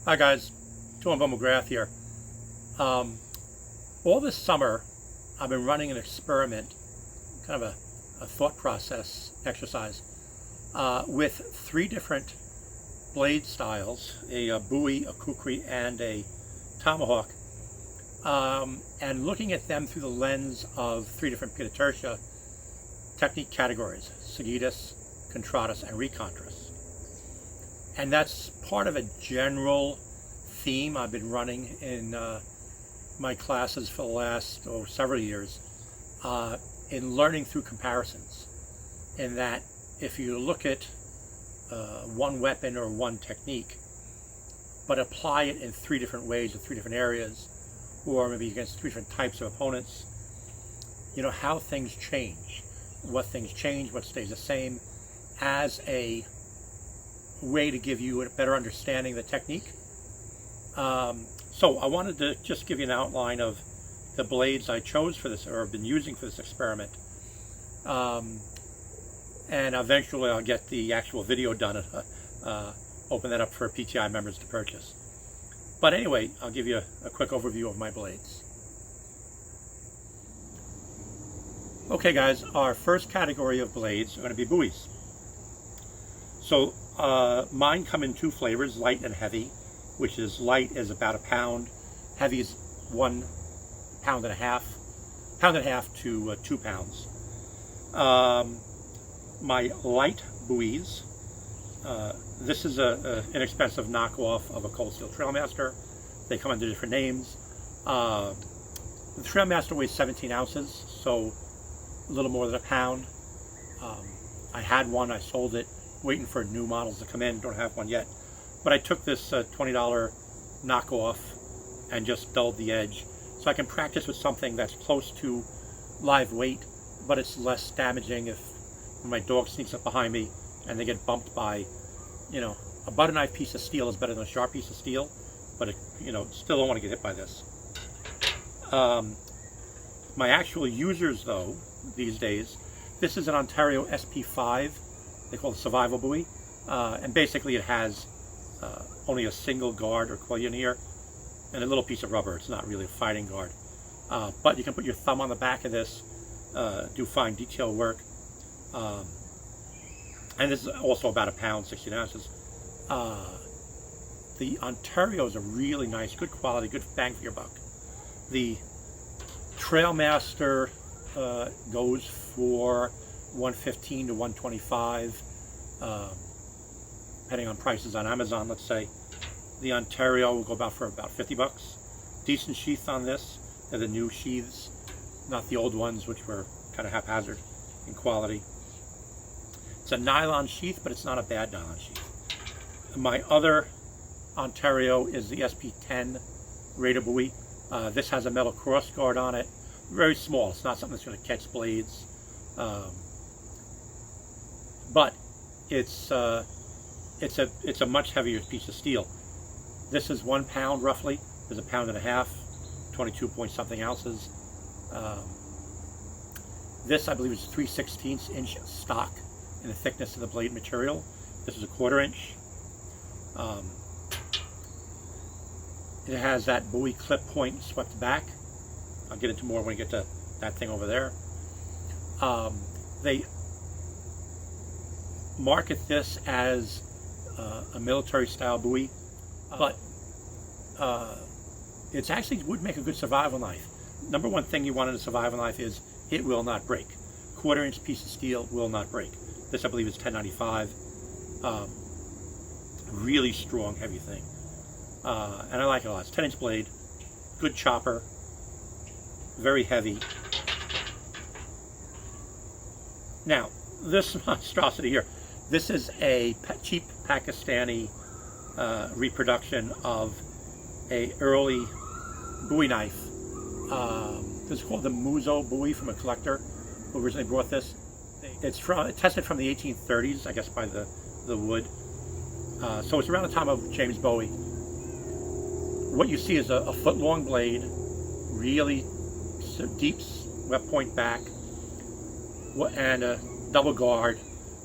Hi guys, Tom McGrath here. All this summer I've been running an experiment, kind of a thought process exercise, with three different blade styles, a Bowie, a Kukri, and a Tomahawk, and looking at them through the lens of three different Pekiti-Tirsia technique categories: Sagittus, Contratus, and Recontrus. And that's part of a general theme I've been running in my classes for the last several years, in learning through comparisons. In that, if you look at one weapon or one technique, but apply it in three different ways in three different areas, or maybe against three different types of opponents, you know, how things change, what things change, what stays the same, as a way to give you a better understanding of the technique. So I wanted to just give you an outline of the blades I chose for this, or have been using for this experiment. And eventually I'll get the actual video done and open that up for PTI members to purchase. But anyway, I'll give you a quick overview of my blades. Okay guys, our first category of blades are going to be Bowies. So mine come in two flavors, light and heavy, which is light is about 1 pound, heavy is 1.5 pounds to 2 pounds. My light Bowies, this is an inexpensive knockoff of a Cold Steel Trailmaster. They come under different names. The Trailmaster weighs 17 ounces, so a little more than 1 pound. I had one, I sold it, waiting for new models to come in. Don't have one yet, but I took this $20 knockoff and just dulled the edge, so I can practice with something that's close to live weight, but it's less damaging if my dog sneaks up behind me and they get bumped by, you know, a butter knife piece of steel is better than a sharp piece of steel, but it, you know, still don't want to get hit by this. My actual users though these days, this is an Ontario SP5. They call it Survival Bowie, and basically it has only a single guard or quillion here and a little piece of rubber. It's not really a fighting guard, but you can put your thumb on the back of this, do fine detail work, and this is also about 1 pound, 16 ounces. The Ontario's are really nice, good quality, good bang for your buck. The Trailmaster goes for $115 to $125, depending on prices on Amazon, let's say. The Ontario will go for about 50 bucks. Decent sheath on this. They're the new sheaths, not the old ones, which were kind of haphazard in quality. It's a nylon sheath, but it's not a bad nylon sheath. My other Ontario is the SP10 Raider Bowie. This has a metal cross guard on it. Very small. It's not something that's going to catch blades. But it's a much heavier piece of steel. This is 1 pound roughly. There's 1.5 pounds, 22 point something ounces. This I believe is 3/16 inch stock in the thickness of the blade material. This is 1/4 inch. It has that Bowie clip point swept back. I'll get into more when we get to that thing over there. They market this as a military style Bowie, but it actually would make a good survival knife. Number one thing you want in a survival knife is it will not break. 1/4 inch piece of steel will not break. This I believe is 1095. Really strong, heavy thing, and I like it a lot. It's 10-inch blade, good chopper, very heavy. Now, this monstrosity here, this is a cheap Pakistani reproduction of a early Bowie knife. This is called the Muzo Bowie, from a collector who originally brought this. It's tested from the 1830s, I guess, by the wood. So it's around the time of James Bowie. What you see is a foot-long blade, really deep swept point back, and a double guard.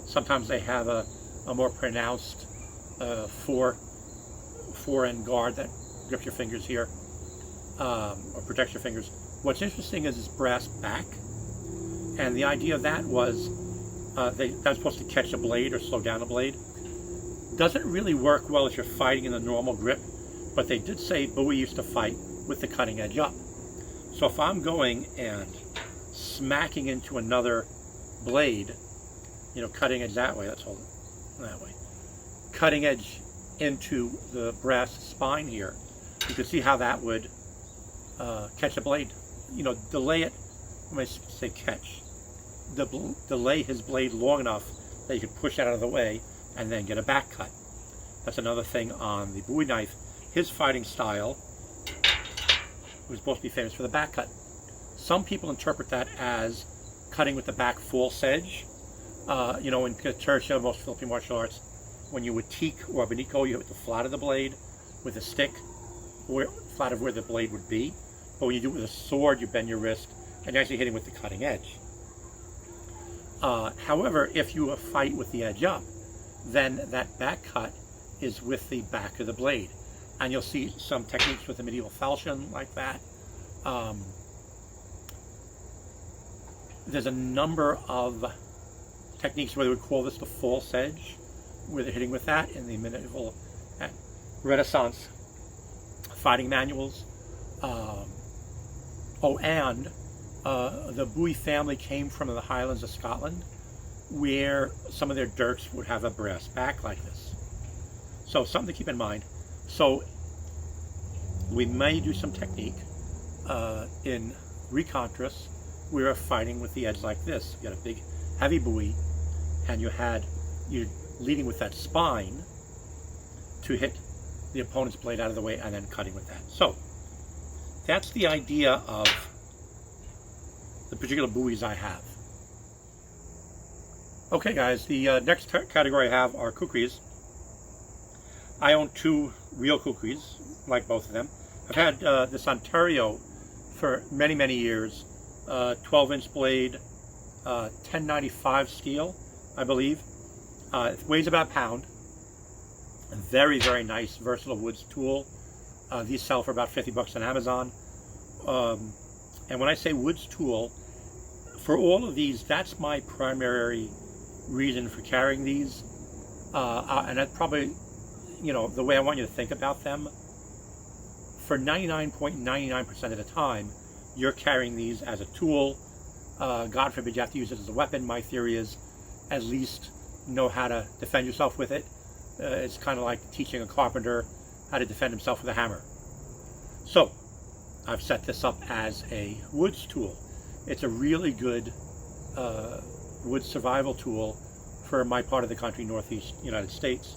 Sometimes they have a more pronounced four 4-end guard that grips your fingers here, or protects your fingers. What's interesting is this brass back, and the idea of that was that's supposed to catch a blade or slow down a blade. Doesn't really work well if you're fighting in the normal grip, but they did say Bowie used to fight with the cutting edge up. So if I'm going and smacking into another blade, you know, cutting edge that way, let's hold it that way, cutting edge into the brass spine here, you can see how that would catch a blade. You know, delay it, let me say catch. Delay his blade long enough that you could push it out of the way and then get a back cut. That's another thing on the Bowie knife. His fighting style was supposed to be famous for the back cut. Some people interpret that as cutting with the back false edge. You know, in Pekiti-Tirsia, most Philippine martial arts, when you would teak or beniko, you hit the flat of the blade with a stick, flat of where the blade would be. But when you do it with a sword, you bend your wrist and you're actually hitting with the cutting edge. However, if you fight with the edge up, then that back cut is with the back of the blade. And you'll see some techniques with the medieval falchion like that. There's a number of techniques where they would call this the false edge, where they're hitting with that in the medieval Renaissance fighting manuals. The Bowie family came from the Highlands of Scotland, where some of their dirks would have a brass back like this. So something to keep in mind. So we may do some technique in recontras. We were fighting with the edge like this. You got a big, heavy Bowie, and you're leading with that spine to hit the opponent's blade out of the way, and then cutting with that. So that's the idea of the particular buoys I have. Okay, guys, the next category I have are kukris. I own 2 real kukris, like both of them. I've had this Ontario for many, many years. 12-inch blade, 1095 steel, I believe. It weighs about a pound. A very, very nice, versatile woods tool. These sell for about 50 bucks on Amazon. And when I say woods tool, for all of these, that's my primary reason for carrying these. And that's probably, you know, the way I want you to think about them. For 99.99% of the time, you're carrying these as a tool. God forbid you have to use it as a weapon. My theory is at least know how to defend yourself with it. It's kind of like teaching a carpenter how to defend himself with a hammer. So I've set this up as a woods tool. It's a really good woods survival tool for my part of the country, Northeast United States,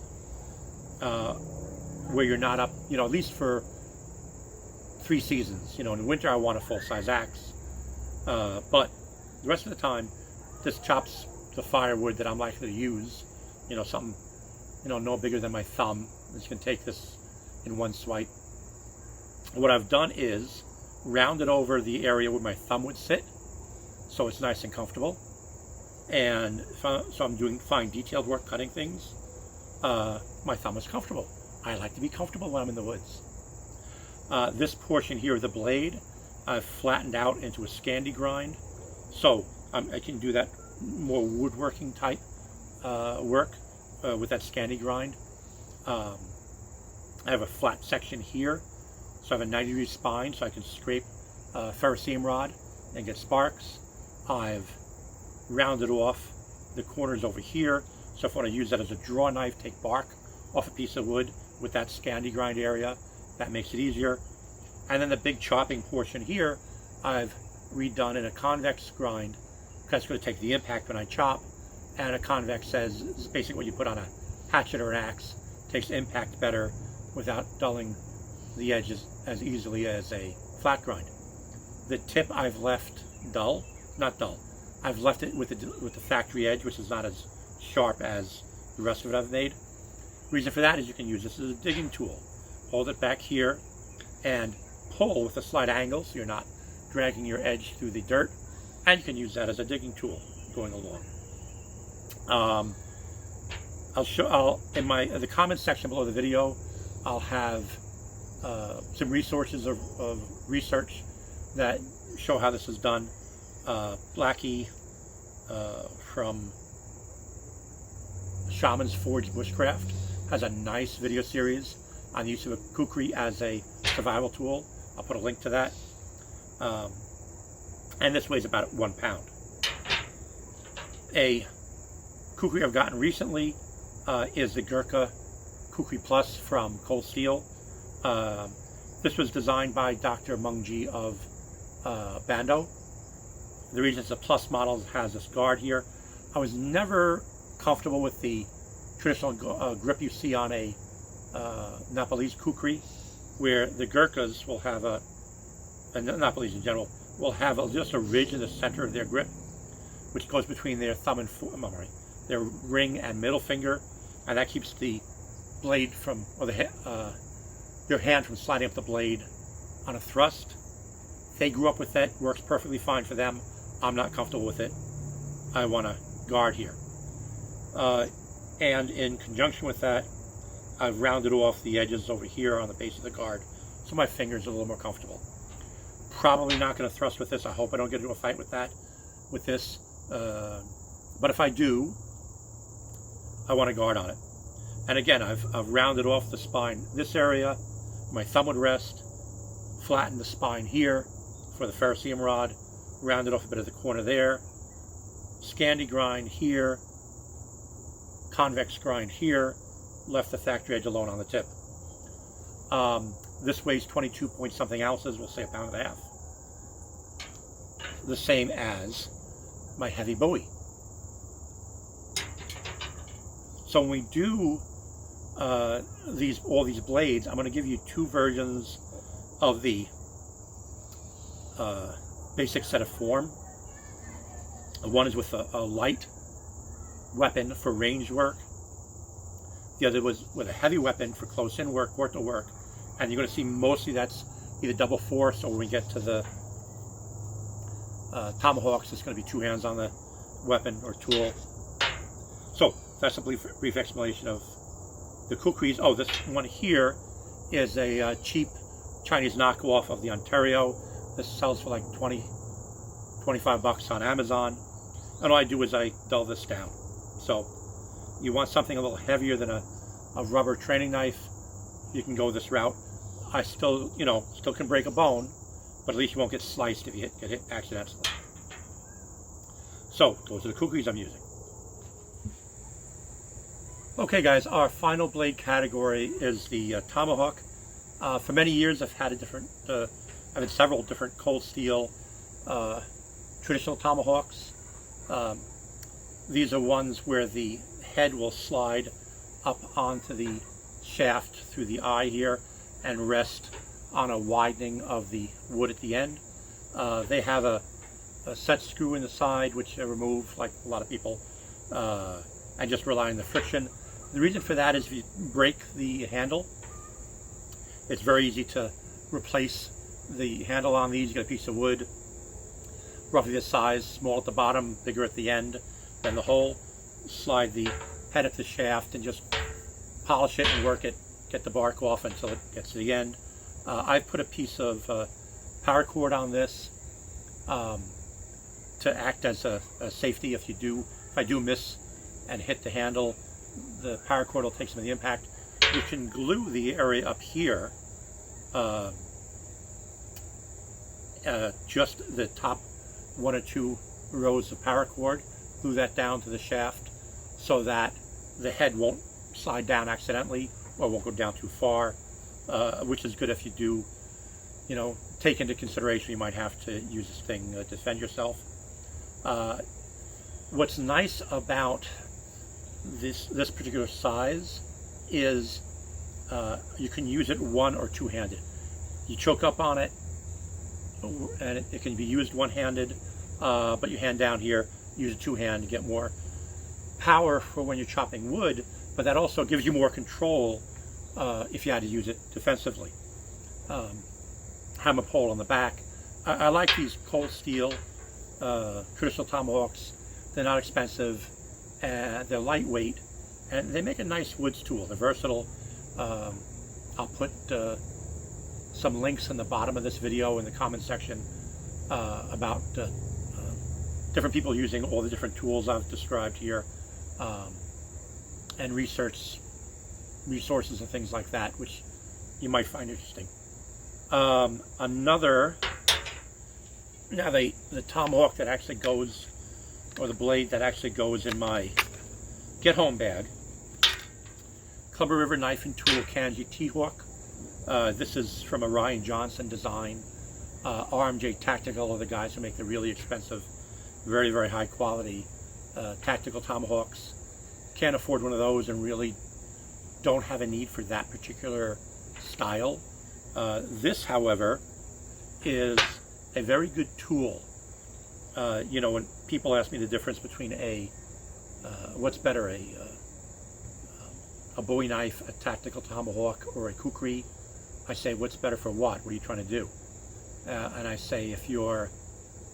where you're not up, you know, at least for 3 seasons. You know, in winter I want a full-size axe, but the rest of the time this chops the firewood that I'm likely to use. You know, something, you know, no bigger than my thumb. You can take this in one swipe. What I've done is rounded over the area where my thumb would sit, so it's nice and comfortable. And so I'm doing fine detailed work cutting things. My thumb is comfortable. I like to be comfortable when I'm in the woods. This portion here of the blade I've flattened out into a Scandi grind, so I can do that more woodworking type work with that Scandi grind. I have a flat section here, so I have a 90-degree spine so I can scrape ferrocerium rod and get sparks. I've rounded off the corners over here, so if I want to use that as a draw knife, take bark off a piece of wood with that Scandi grind area, that makes it easier. And then the big chopping portion here I've redone in a convex grind, because it's going to take the impact when I chop, and a convex says is basically what you put on a hatchet or an axe, takes impact better without dulling the edges as easily as a flat grind. The tip I've left dull, not dull, I've left it with the factory edge, which is not as sharp as the rest of it I've made. Reason for that is you can use this as a digging tool. Hold it back here and pull with a slight angle so you're not dragging your edge through the dirt, and you can use that as a digging tool going along. I'll in the comment section below the video, I'll have some resources of research that show how this is done. Blackie from Shaman's Forge Bushcraft has a nice video series on the use of a kukri as a survival tool. I'll put a link to that. And this weighs about 1 pound. A kukri I've gotten recently is the Gurkha Kukri Plus from Cold Steel. This was designed by Dr. Mungji of Bando. The reason it's a plus model is it has this guard here. I was never comfortable with the traditional grip you see on a Nepalese kukri, where the Gurkhas will have and Nepalese in general, will have just a ridge in the center of their grip, which goes between their thumb and their ring and middle finger, and that keeps the blade from, or your hand from sliding up the blade on a thrust. They grew up with that, works perfectly fine for them. I'm not comfortable with it. I want a guard here. And in conjunction with that, I've rounded off the edges over here on the base of the guard, so my fingers are a little more comfortable. Probably not going to thrust with this. I hope I don't get into a fight with this. But if I do, I want a guard on it. And again, I've rounded off the spine. This area, my thumb would rest, flatten the spine here for the ferrocerium rod, rounded off a bit of the corner there, Scandi grind here, convex grind here, left the factory edge alone on the tip. This weighs 22 point something ounces, we'll say 1.5 pounds. The same as my heavy Bowie. So when we do all these blades, I'm going to give you 2 versions of the basic set of form. One is with a light weapon for ranged work. The other was with a heavy weapon for close-in work, ortho work. And you're going to see mostly that's either double force, or when we get to the Tomahawks, it's going to be 2 hands on the weapon or tool. So that's a brief explanation of the kukris. Oh, this one here is a cheap Chinese knockoff of the Ontario. This sells for like 25 bucks on Amazon. And all I do is I dull this down. So you want something a little heavier than a rubber training knife, you can go this route. I still can break a bone, but at least you won't get sliced if you get hit accidentally. So those are the kukris I'm using. Okay guys, our final blade category is the Tomahawk. For many years I've had several different cold steel traditional Tomahawks. These are ones where the head will slide up onto the shaft through the eye here and rest on a widening of the wood at the end. They have a set screw in the side, which I remove like a lot of people, and just rely on the friction. The reason for that is if you break the handle, it's very easy to replace the handle on these. You get a piece of wood roughly this size, small at the bottom, bigger at the end, then the hole. Slide the head at the shaft and just polish it and work it, get the bark off until it gets to the end. I've put a piece of paracord on this to act as a safety. If I do miss and hit the handle, the paracord will take some of the impact. You can glue the area up here, just the top 1 or 2 rows of paracord, glue that down to the shaft so that the head won't slide down accidentally or won't go down too far, which is good if you do, take into consideration you might have to use this thing to defend yourself. What's nice about this particular size is you can use it 1 or 2-handed. You choke up on it and it can be used one-handed, but you hand down here, use a 2-hand to get more power for when you're chopping wood, but that also gives you more control if you had to use it defensively. Hammer pole on the back. I like these cold steel traditional Tomahawks. They're not expensive, and they're lightweight, and they make a nice woods tool. They're versatile. I'll put some links in the bottom of this video in the comment section about different people using all the different tools I've described here, and resources and things like that, which you might find interesting. Now the Tomahawk that actually goes, or the blade that actually goes in my get home bag, Clubber River Knife and Tool Kangee T-Hawk. This is from a Ryan Johnson design. RMJ Tactical are the guys who make the really expensive, very, very high quality tactical tomahawks. Can't afford one of those and really don't have a need for that particular style. This, however, is a very good tool. You know, when people ask me the difference between what's better, a Bowie knife, a tactical tomahawk, or a Kukri, I say, what's better for what? What are you trying to do? And I say, if you're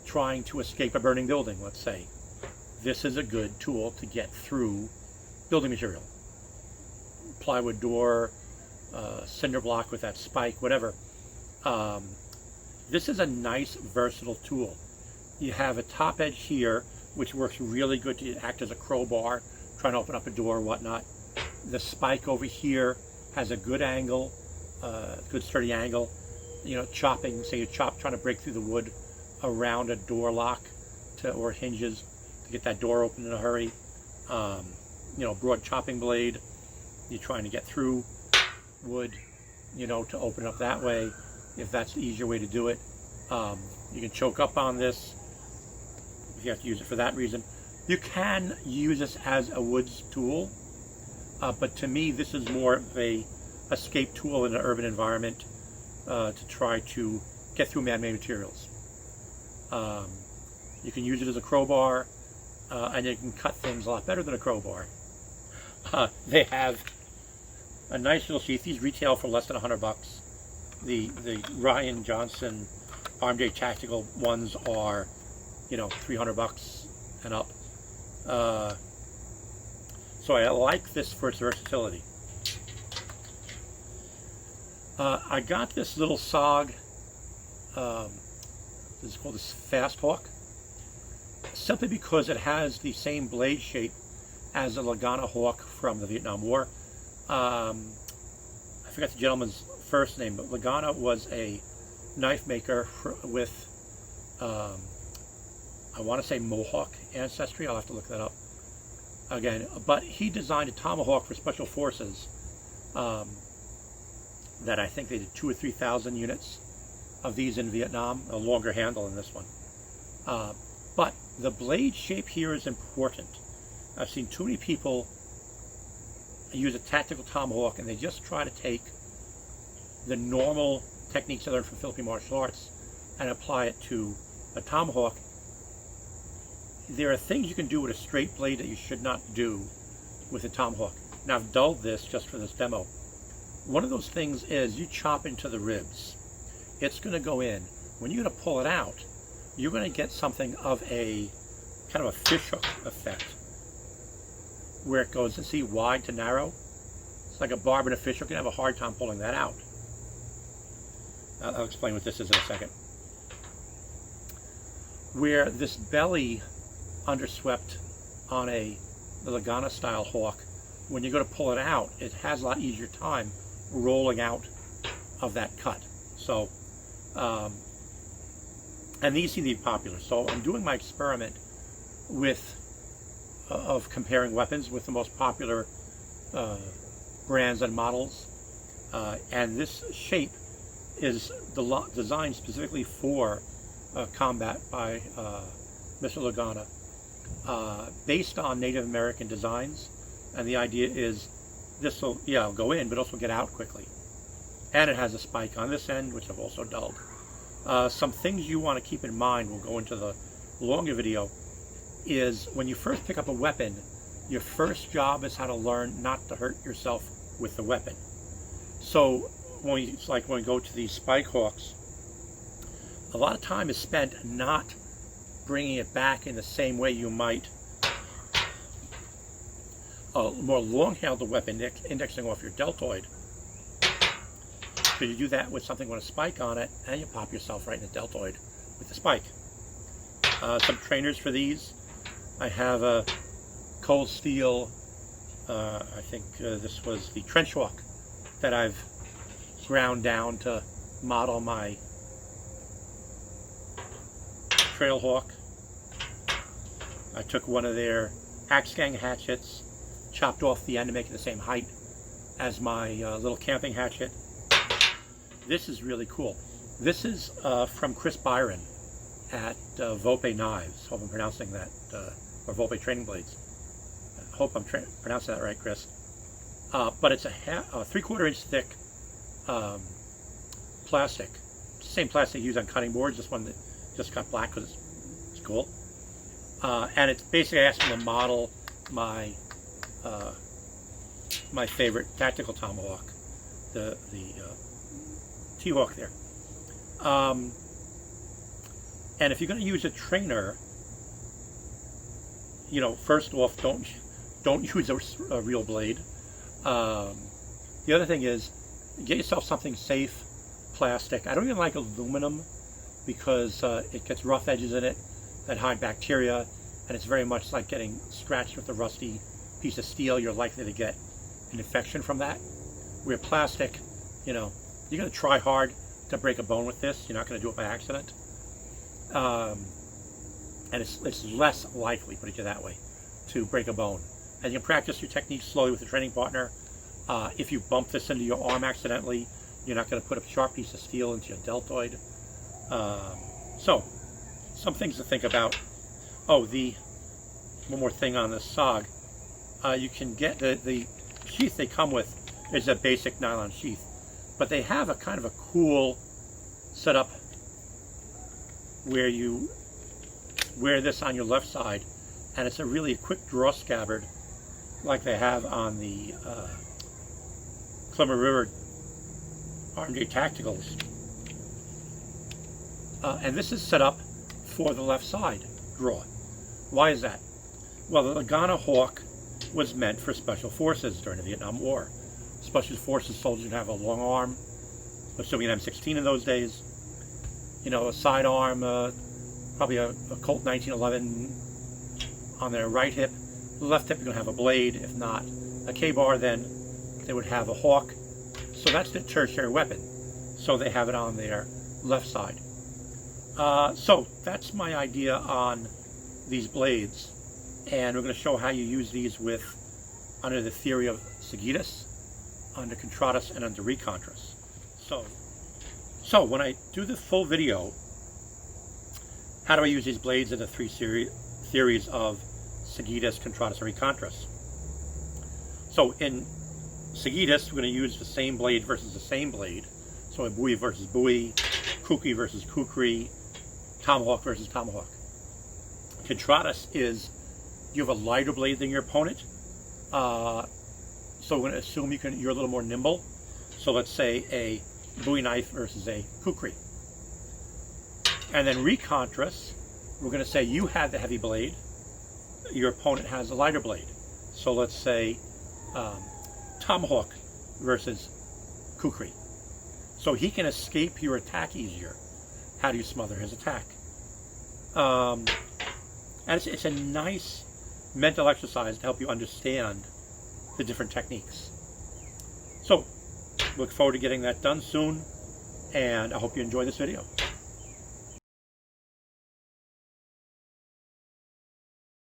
trying to escape a burning building, let's say, this is a good tool to get through building material. Plywood door, cinder block with that spike, whatever. This is a nice, versatile tool. You have a top edge here, which works really good to act as a crowbar, trying to open up a door or whatnot. The spike over here has a good angle, good sturdy angle. You know, chopping, say you chop, trying to break through the wood around a door lock or hinges to get that door open in a hurry. You know, broad chopping blade, you're trying to get through wood, you know, to open it up that way, if that's the easier way to do it. You can choke up on this if you have to use it for that reason. You can use this as a woods tool, but to me this is more of a escape tool in an urban environment, to try to get through man-made materials. You can use it as a crowbar, and you can cut things a lot better than a crowbar. They have a nice little sheath. These retail for less than $100. The Ryan Johnson RMJ Tactical ones are, you know, $300 and up. So I like this for its versatility. I got this little SOG, this is called this Fast Hawk, simply because it has the same blade shape as a Lagana Hawk from the Vietnam War. I forgot the gentleman's first name, but Lagana was a knife maker with, I want to say Mohawk ancestry. I'll have to look that up again. But he designed a Tomahawk for Special Forces that I think they did 2,000 or 3,000 units of these in Vietnam, a longer handle than this one. But the blade shape here is important. I've seen too many people use a tactical tomahawk and they just try to take the normal techniques I learned from Philippine martial arts and apply it to a tomahawk. There are things you can do with a straight blade that you should not do with a tomahawk. Now I've dulled this just for this demo. One of those things is you chop into the ribs. It's going to go in. When you're going to pull it out, you're going to get something of a kind of a fishhook effect, where it goes, and see, wide to narrow. It's like a barb and a fishhook. You have a hard time pulling that out. I'll explain what this is in a second. Where this belly underswept on the Lagana style hawk, when you go to pull it out, it has a lot easier time rolling out of that cut. So, and these seem to be popular. So I'm doing my experiment of comparing weapons with the most popular brands and models, and this shape is designed specifically for combat by Mr. Lagana, based on Native American designs, and the idea is this will, yeah, go in, but also get out quickly. And it has a spike on this end, which I've also dulled. Some things you want to keep in mind, we'll go into the longer video, is when you first pick up a weapon, your first job is how to learn not to hurt yourself with the weapon. So it's like when we go to these spike hawks, a lot of time is spent not bringing it back in the same way you might a more long-handled weapon, indexing off your deltoid. So you do that with something with a spike on it, and you pop yourself right in the deltoid with the spike. Some trainers for these. I have a cold steel, I think this was the trench hawk that I've ground down to model my trail hawk. I took one of their axe gang hatchets, chopped off the end to make it the same height as my little camping hatchet. This is really cool. This is from Chris Byron at Vope Knives. Hope I'm pronouncing that, or Vope Training Blades. I hope I'm pronouncing that right, Chris. But it's a 3/4 inch thick plastic. Same plastic used on cutting boards. This one that just got black because it's cool. And it's basically asking to model my my favorite tactical tomahawk, the T-Hawk there. And if you're going to use a trainer, you know, first off, don't use a real blade. The other thing is, get yourself something safe, plastic. I don't even like aluminum because it gets rough edges in it that hide bacteria, and it's very much like getting scratched with a rusty piece of steel. You're likely to get an infection from that. Where plastic, you know, you're going to try hard to break a bone with this. You're not going to do it by accident. And it's less likely, put it that way, to break a bone. And you can practice your technique slowly with a training partner. If you bump this into your arm accidentally, you're not going to put a sharp piece of steel into your deltoid. So, some things to think about. Oh, one more thing on the SOG. You can get the sheath they come with is a basic nylon sheath, but they have a kind of a cool setup where you wear this on your left side, and it's a really quick draw scabbard like they have on the Clemmer River RMJ Tacticals. And this is set up for the left side draw. Why is that? Well, the Lagana Hawk was meant for special forces during the Vietnam War. Special forces soldiers would have a long arm, assuming an M16 in those days. You know, a sidearm, probably a Colt 1911 on their right hip. The left hip, you're going to have a blade. If not a K-bar, then they would have a hawk. So that's the tertiary weapon. So they have it on their left side. So that's my idea on these blades. And we're going to show how you use these under the theory of Sagittus, under Contratus, and under Recontras. So when I do the full video, how do I use these blades in the three theories of Sagittus, Contratus, and Recontras? So in Sagittus, we're going to use the same blade versus the same blade. So a Bowie versus Bowie, Kukri versus Kukri, Tomahawk versus Tomahawk. Contratus is you have a lighter blade than your opponent. So we're going to assume you're a little more nimble. So let's say a Bowie knife versus a Kukri. And then Recontras, we're going to say you have the heavy blade, your opponent has a lighter blade. So let's say Tomahawk versus Kukri. So he can escape your attack easier. How do you smother his attack? And it's a nice mental exercise to help you understand the different techniques. So, look forward to getting that done soon, and I hope you enjoy this video.